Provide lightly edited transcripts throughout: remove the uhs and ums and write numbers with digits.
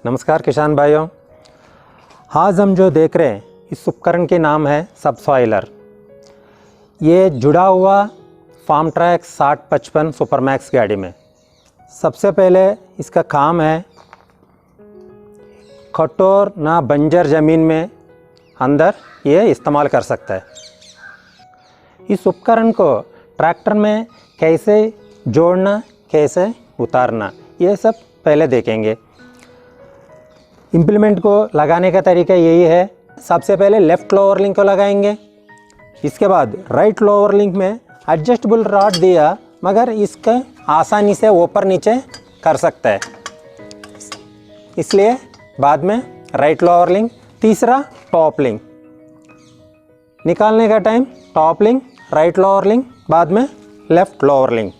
नमस्कार किसान भाइयों, आज हम जो देख रहे हैं इस उपकरण के नाम है सबसॉइलर। ये जुड़ा हुआ फार्म ट्रैक 6055 सुपरमैक्स गाड़ी में। सबसे पहले इसका काम है कठोर ना बंजर ज़मीन में अंदर ये इस्तेमाल कर सकता है। इस उपकरण को ट्रैक्टर में कैसे जोड़ना, कैसे उतारना, ये सब पहले देखेंगे। इम्प्लीमेंट को लगाने का तरीका यही है। सबसे पहले लेफ़्ट लोअर लिंक को लगाएंगे, इसके बाद राइट लोअर लिंक में एडजस्टेबल रॉड दिया, मगर इसका आसानी से ऊपर नीचे कर सकता है, इसलिए बाद में राइट लोअर लिंक। तीसरा टॉप लिंक निकालने का time top link, right lower link, बाद में लेफ़्ट लोअर लिंक।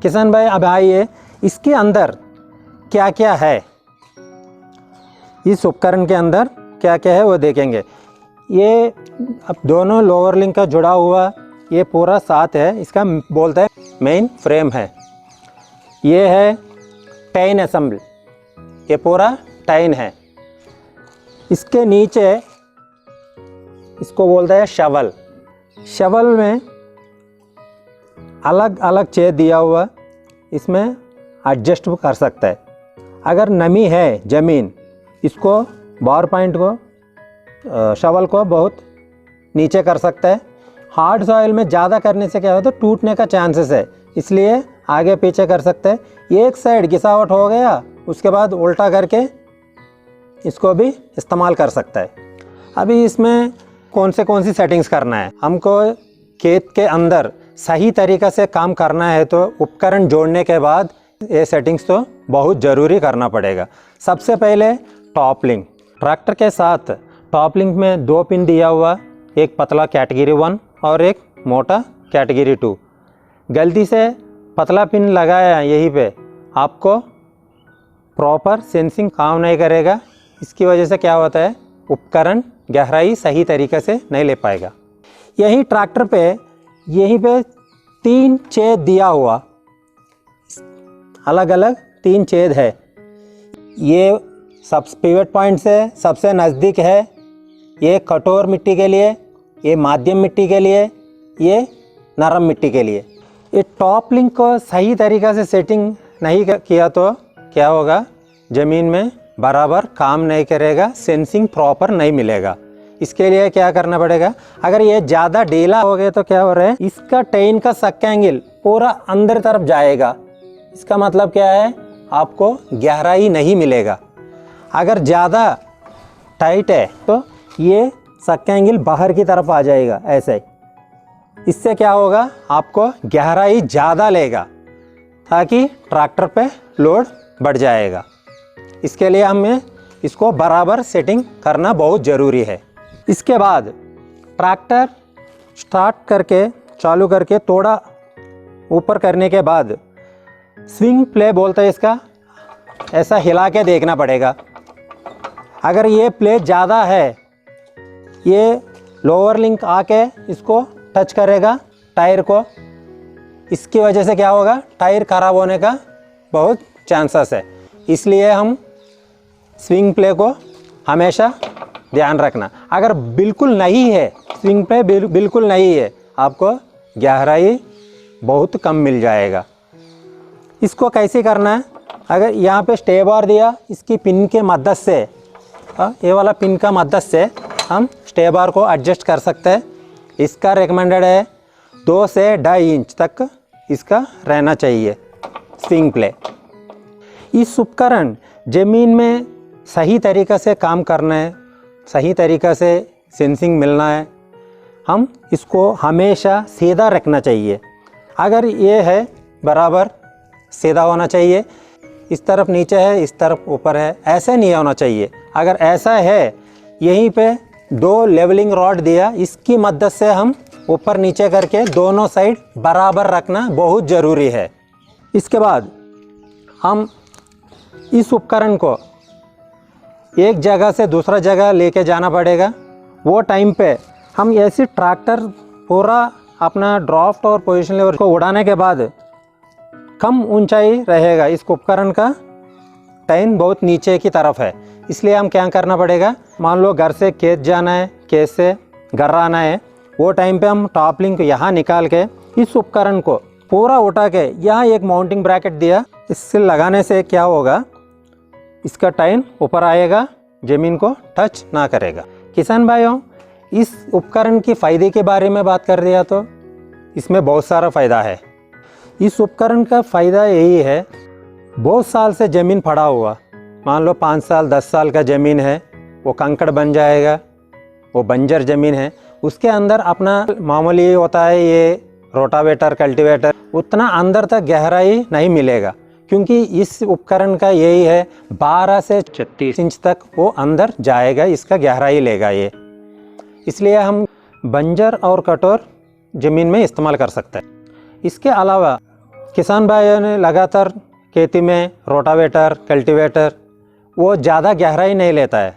किसान भाई अब आइए इसके अंदर क्या क्या है, इस उपकरण के अंदर क्या क्या है वो देखेंगे। ये अब दोनों लोअर लिंक का जुड़ा हुआ ये पूरा साथ है, इसका बोलते हैं मेन फ्रेम है। ये है टाइन असेंबल, ये पूरा टाइन है। इसके नीचे इसको बोलते हैं शवल। शवल में अलग अलग छेद दिया हुआ, इसमें एडजस्ट कर सकता है। अगर नमी है ज़मीन, इसको बार पॉइंट को शवल को बहुत नीचे कर सकता है। हार्ड सॉइल में ज़्यादा करने से क्या होता है, टूटने का चांसेस है, इसलिए आगे पीछे कर सकते हैं। एक साइड घिसावट हो गया, उसके बाद उल्टा करके इसको भी इस्तेमाल कर सकता है। अभी इसमें कौन सी सेटिंग्स करना है, हमको खेत के अंदर सही तरीक़ा से काम करना है तो उपकरण जोड़ने के बाद ये सेटिंग्स तो बहुत ज़रूरी करना पड़ेगा। सबसे पहले टॉप लिंक। ट्रैक्टर के साथ टॉप लिंक में 2 पिन दिया हुआ, एक पतला कैटेगरी 1 और एक मोटा कैटेगरी 2। गलती से पतला पिन लगाया यहीं पे, आपको प्रॉपर सेंसिंग काम नहीं करेगा। इसकी वजह से क्या होता है, उपकरण गहराई सही तरीके से नहीं ले पाएगा। यही ट्रैक्टर पे यहीं पे 3 छेद दिया हुआ, अलग अलग 3 छेद है। ये सब पिवट पॉइंट से सबसे नज़दीक है, ये कठोर मिट्टी के लिए, ये माध्यम मिट्टी के लिए, ये नरम मिट्टी के लिए। ये टॉप लिंक को सही तरीक़ा से सेटिंग नहीं किया तो क्या होगा, ज़मीन में बराबर काम नहीं करेगा, सेंसिंग प्रॉपर नहीं मिलेगा। इसके लिए क्या करना पड़ेगा, अगर ये ज़्यादा ढीला हो गया तो क्या हो रहा है, इसका टेन का सक एंगल पूरा अंदर तरफ जाएगा। इसका मतलब क्या है, आपको गहराई नहीं मिलेगा। अगर ज़्यादा टाइट है तो ये सक एंगल बाहर की तरफ आ जाएगा ऐसे ही। इससे क्या होगा, आपको गहराई ज़्यादा लेगा ताकि ट्रैक्टर पे लोड बढ़ जाएगा। इसके लिए हमें इसको बराबर सेटिंग करना बहुत ज़रूरी है। इसके बाद ट्रैक्टर स्टार्ट करके चालू करके थोड़ा ऊपर करने के बाद स्विंग प्ले बोलते हैं इसका, ऐसा हिला के देखना पड़ेगा। अगर ये प्ले ज़्यादा है, ये लोअर लिंक आके इसको टच करेगा टायर को, इसकी वजह से क्या होगा, टायर ख़राब होने का बहुत चांसेस है। इसलिए हम स्विंग प्ले को हमेशा ध्यान रखना। अगर बिल्कुल नहीं है, स्विंग प्ले बिल्कुल नहीं है, आपको गहराई बहुत कम मिल जाएगा। इसको कैसे करना है, अगर यहाँ पे स्टे बार दिया, इसकी पिन के मदद से, ये वाला पिन का मदद से हम स्टे बार को एडजस्ट कर सकते हैं। इसका रिकमेंडेड है 2 से 2.5 इंच तक इसका रहना चाहिए स्विंग प्ले। इस उपकरण ज़मीन में सही तरीक़े से काम करना है, सही तरीक़े से सेंसिंग मिलना है, हम इसको हमेशा सीधा रखना चाहिए। अगर ये है बराबर सीधा होना चाहिए, इस तरफ नीचे है, इस तरफ ऊपर है, ऐसे नहीं होना चाहिए। अगर ऐसा है, यहीं पे 2 लेवलिंग रॉड दिया, इसकी मदद से हम ऊपर नीचे करके दोनों साइड बराबर रखना बहुत ज़रूरी है। इसके बाद हम इस उपकरण को एक जगह से दूसरा जगह लेके जाना पड़ेगा। वो टाइम पे हम ऐसे ट्रैक्टर पूरा अपना ड्राफ्ट और पोजीशन लेवल को उड़ाने के बाद कम ऊंचाई रहेगा इस उपकरण का, टाइन बहुत नीचे की तरफ है, इसलिए हम क्या करना पड़ेगा, मान लो घर से खेत जाना है, खेत से घर आना है, वो टाइम पे हम टॉप लिंक यहाँ निकाल के इस उपकरण को पूरा उठा के यहाँ एक माउंटिंग ब्रैकेट दिया, इससे लगाने से क्या होगा, इसका टाइन ऊपर आएगा, ज़मीन को टच ना करेगा। किसान भाइयों, इस उपकरण की फ़ायदे के बारे में बात कर दिया तो इसमें बहुत सारा फ़ायदा है। इस उपकरण का फ़ायदा यही है, बहुत साल से ज़मीन पड़ा हुआ, मान लो 5 साल 10 साल का ज़मीन है, वो कंकड़ बन जाएगा, वो बंजर ज़मीन है, उसके अंदर अपना मामूली होता है ये रोटावेटर कल्टीवेटर, उतना अंदर तक गहराई नहीं मिलेगा, क्योंकि इस उपकरण का यही है 12 से 36 इंच तक वो अंदर जाएगा, इसका गहराई लेगा ये, इसलिए हम बंजर और कठोर ज़मीन में इस्तेमाल कर सकते हैं। इसके अलावा किसान भाइयों ने लगातार खेती में रोटावेटर कल्टीवेटर वो ज़्यादा गहराई नहीं लेता है,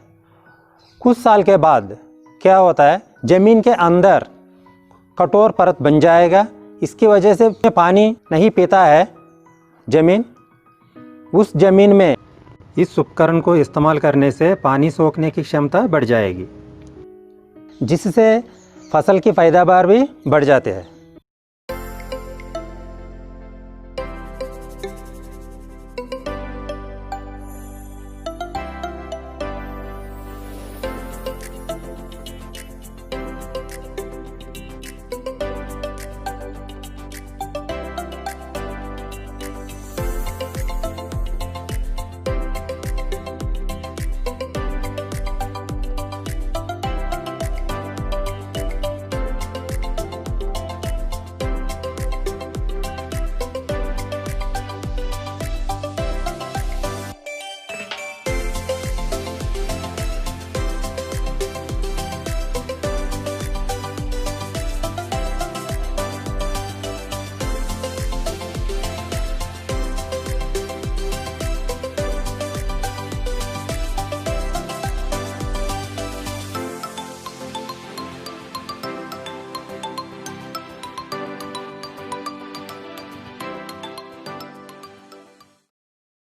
कुछ साल के बाद क्या होता है, ज़मीन के अंदर कठोर परत बन जाएगा, इसकी वजह से पानी नहीं पीता है ज़मीन, उस ज़मीन में इस उपकरण को इस्तेमाल करने से पानी सोखने की क्षमता बढ़ जाएगी, जिससे फसल की पैदावार भी बढ़ जाती है।